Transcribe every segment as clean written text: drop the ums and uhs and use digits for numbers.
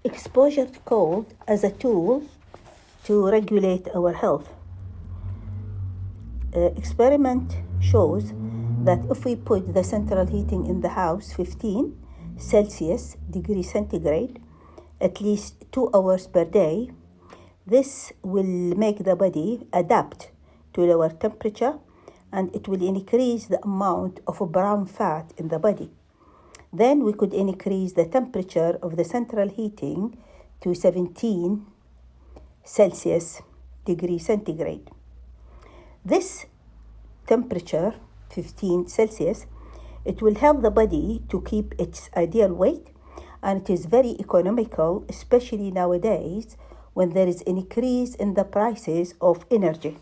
exposure to cold as a tool to regulate our health. Experiment shows that if we put the central heating in the house 15 Celsius degree centigrade at least 2 hours per day, this will make the body adapt to lower temperature, and it will increase the amount of brown fat in the body. Then we could increase the temperature of the central heating to 17 Celsius degree centigrade. This temperature, 15 Celsius, it will help the body to keep its ideal weight, and it is very economical, especially nowadays when there is an increase in the prices of energy.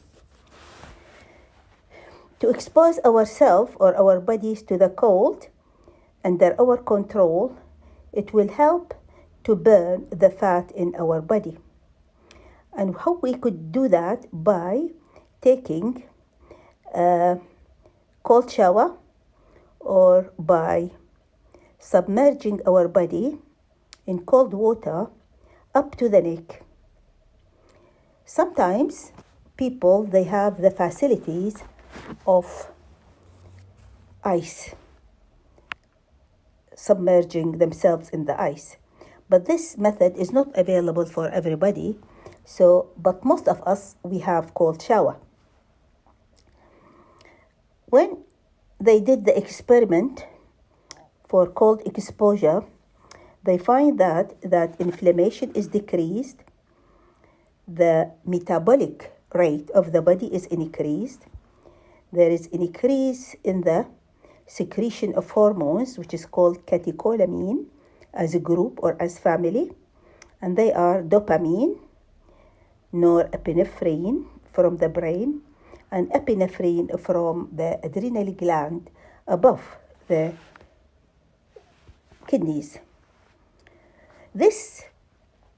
To expose ourselves or our bodies to the cold under our control, it will help to burn the fat in our body. And how we could do that? By taking a cold shower or by submerging our body in cold water up to the neck. Sometimes people, they have the facilities of ice, submerging themselves in the ice. But this method is not available for everybody. But most of us, we have cold shower. When they did the experiment for cold exposure, they find that inflammation is decreased, the metabolic rate of the body is increased, there is an increase in the secretion of hormones, which is called catecholamine, as a group or as family, and they are dopamine, norepinephrine from the brain, and epinephrine from the adrenal gland above the kidneys. This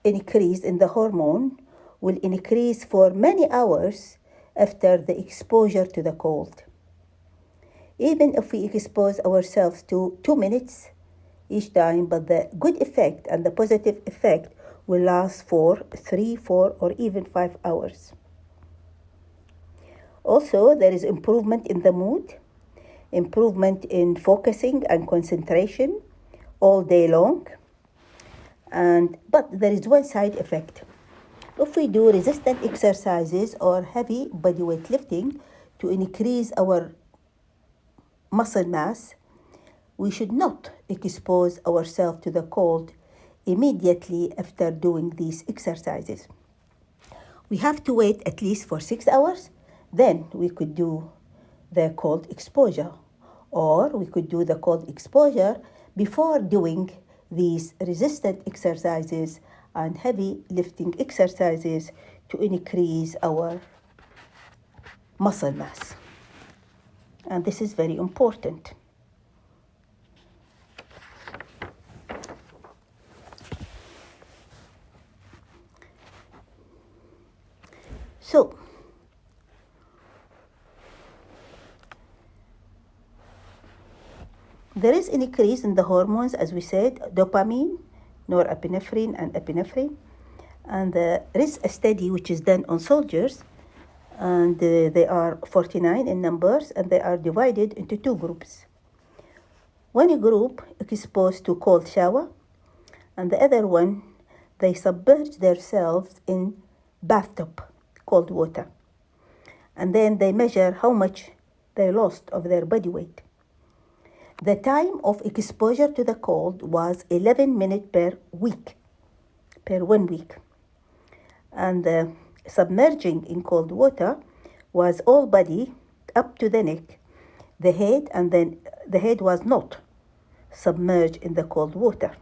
increase in the hormone will increase for many hours after the exposure to the cold. Even if we expose ourselves to 2 minutes each time, but the good effect and the positive effect will last for 3, 4, or even 5 hours. Also, there is improvement in the mood, improvement in focusing and concentration all day long. But there is one side effect. If we do resistant exercises or heavy bodyweight lifting to increase our muscle mass, we should not expose ourselves to the cold immediately after doing these exercises. We have to wait at least for 6 hours, then we could do the cold exposure. Or we could do the cold exposure before doing these resistant exercises and heavy lifting exercises to increase our muscle mass. And this is very important. So, there is an increase in the hormones, as we said, dopamine, norepinephrine, and epinephrine. And there is a study which is done on soldiers, and they are 49 in numbers, and they are divided into 2 groups. One group exposed to cold shower, and the other one, they submerge themselves in bathtub, cold water. And then they measure how much they lost of their body weight. The time of exposure to the cold was 11 minutes per 1 week. And submerging in cold water was all body up to the neck, the head, and then the head was not submerged in the cold water.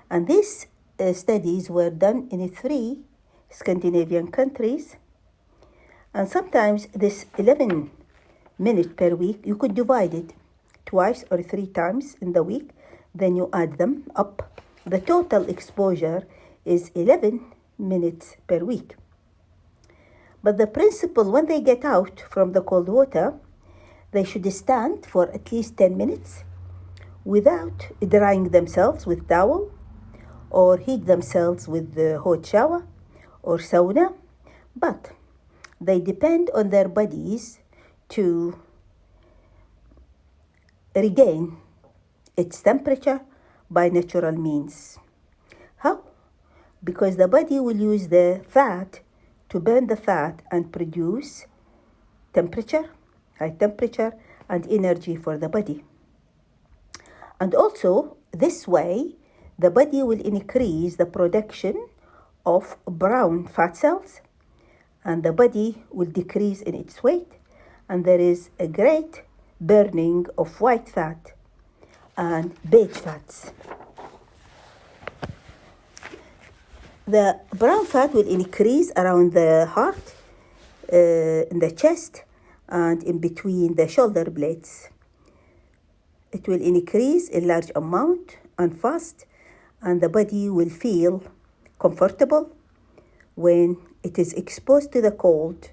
And these studies were done in 3 Scandinavian countries. And sometimes this 11 minutes per week, you could divide it twice or 3 times in the week, then you add them up. The total exposure is 11 minutes per week. But the principle, when they get out from the cold water, they should stand for at least 10 minutes without drying themselves with towel or heat themselves with the hot shower or sauna, but they depend on their bodies to regain its temperature by natural means. How? Because the body will use the fat to burn the fat and produce temperature, high temperature, and energy for the body. And also, this way, the body will increase the production of brown fat cells, and the body will decrease in its weight, and there is a great burning of white fat and beige fats. The brown fat will increase around the heart, in the chest, and in between the shoulder blades. It will increase in large amount and fast, and the body will feel comfortable when it is exposed to the cold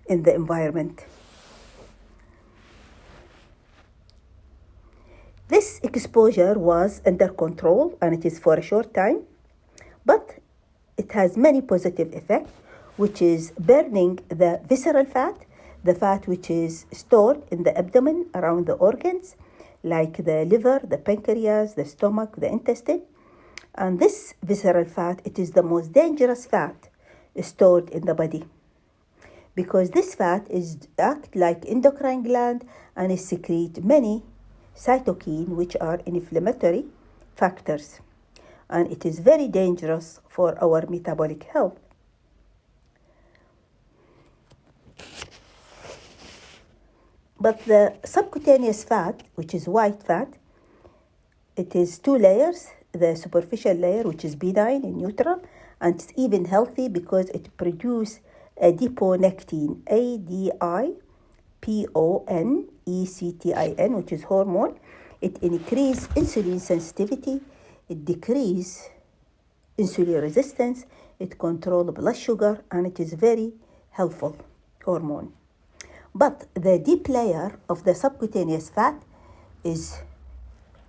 in the environment. This exposure was under control, and it is for a short time, but it has many positive effects, which is burning the visceral fat, the fat which is stored in the abdomen around the organs, like the liver, the pancreas, the stomach, the intestine. And this visceral fat, it is the most dangerous fat stored in the body, because this fat acts like endocrine gland and it secretes many cytokines, which are inflammatory factors, and it is very dangerous for our metabolic health. But the subcutaneous fat, which is white fat, it is two layers. The superficial layer, which is benign and neutral, and it's even healthy because it produces adiponectin, adiponectin, which is hormone. It increases insulin sensitivity, it decreases insulin resistance, it controls blood sugar, and it is very helpful hormone. But the deep layer of the subcutaneous fat is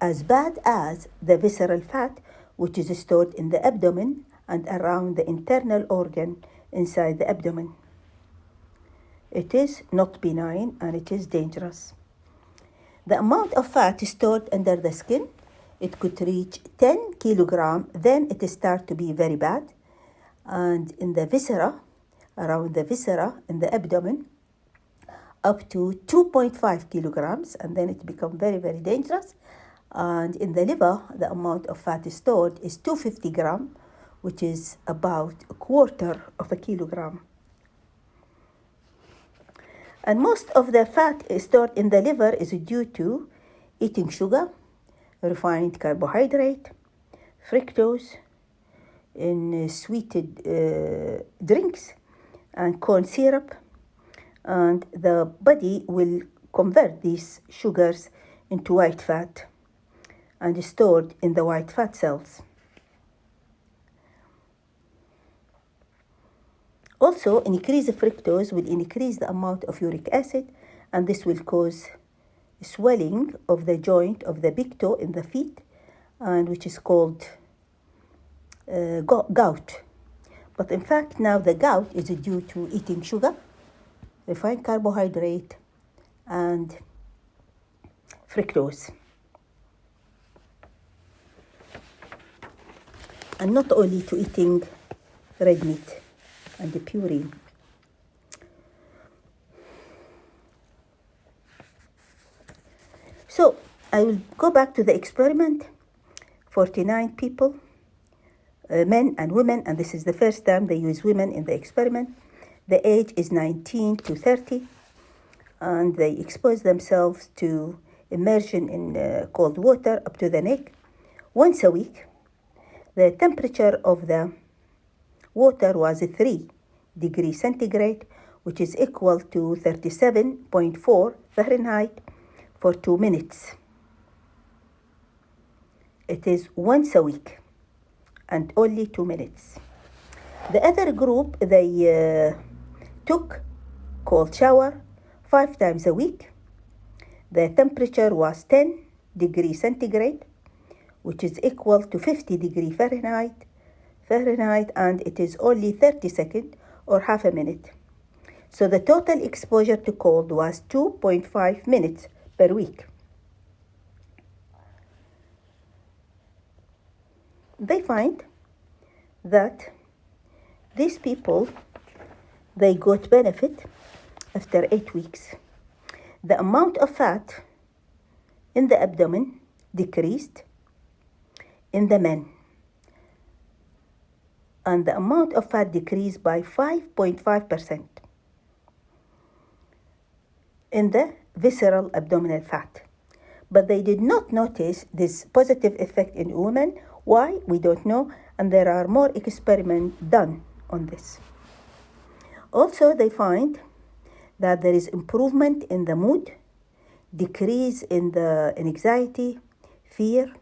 as bad as the visceral fat, which is stored in the abdomen and around the internal organ inside the abdomen. It is not benign, and it is dangerous. The amount of fat stored under the skin, it could reach 10 kilograms, then it starts to be very bad. And in the viscera, around the viscera in the abdomen, up to 2.5 kilograms, and then it becomes very, very dangerous. And in the liver, the amount of fat stored is 250 grams, which is about a quarter of a kilogram. And most of the fat stored in the liver is due to eating sugar, refined carbohydrate, fructose in sweetened drinks, and corn syrup. And the body will convert these sugars into white fat and is stored in the white fat cells. Also, increased fructose will increase the amount of uric acid, and this will cause swelling of the joint of the big toe in the feet, and which is called gout. But in fact, now the gout is due to eating sugar, refined carbohydrate, and fructose. And not only to eating red meat and the purine. So I will go back to the experiment. 49 people, men and women, and this is the first time they use women in the experiment. The age is 19 to 30, and they expose themselves to immersion in cold water up to the neck once a week. The temperature of the water was 3 degrees centigrade, which is equal to 37.4 Fahrenheit for 2 minutes. It is once a week and only 2 minutes. The other group, they took cold shower 5 times a week. The temperature was 10 degrees centigrade, which is equal to 50 degrees Fahrenheit, and it is only 30 seconds or half a minute. So the total exposure to cold was 2.5 minutes per week. They find that these people, they got benefit after 8 weeks. The amount of fat in the abdomen decreased in the men, and the amount of fat decreased by 5.5% in the visceral abdominal fat. But they did not notice this positive effect in women. Why? We don't know, and there are more experiments done on this. Also, they find that there is improvement in the mood, decrease in the anxiety, fear.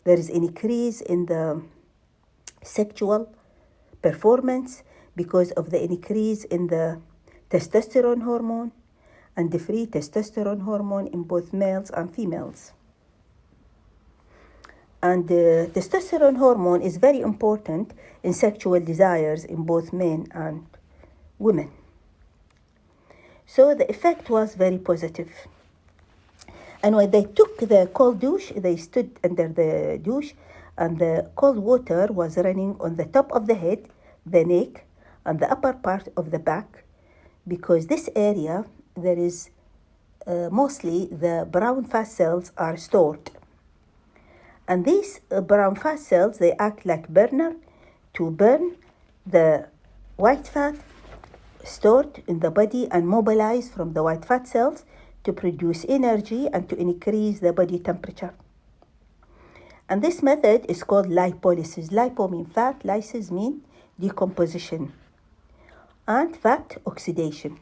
There is an increase in the sexual performance because of the increase in the testosterone hormone and the free testosterone hormone in both males and females. And the testosterone hormone is very important in sexual desires in both men and women. So the effect was very positive. And when they took the cold douche, they stood under the douche, and the cold water was running on the top of the head, the neck, and the upper part of the back, because this area, there is mostly the brown fat cells are stored. And these brown fat cells, they act like burner to burn the white fat stored in the body and mobilize from the white fat cells to produce energy and to increase the body temperature. And this method is called lipolysis. Lipo means fat, lysis means decomposition, and fat oxidation.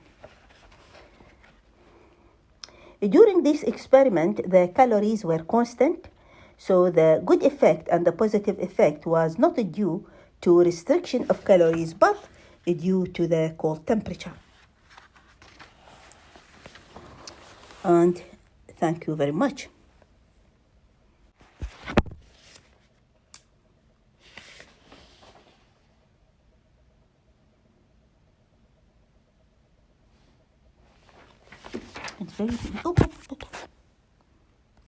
During this experiment, the calories were constant, so the good effect and the positive effect was not due to restriction of calories, but due to the cold temperature. And thank you very much. It's very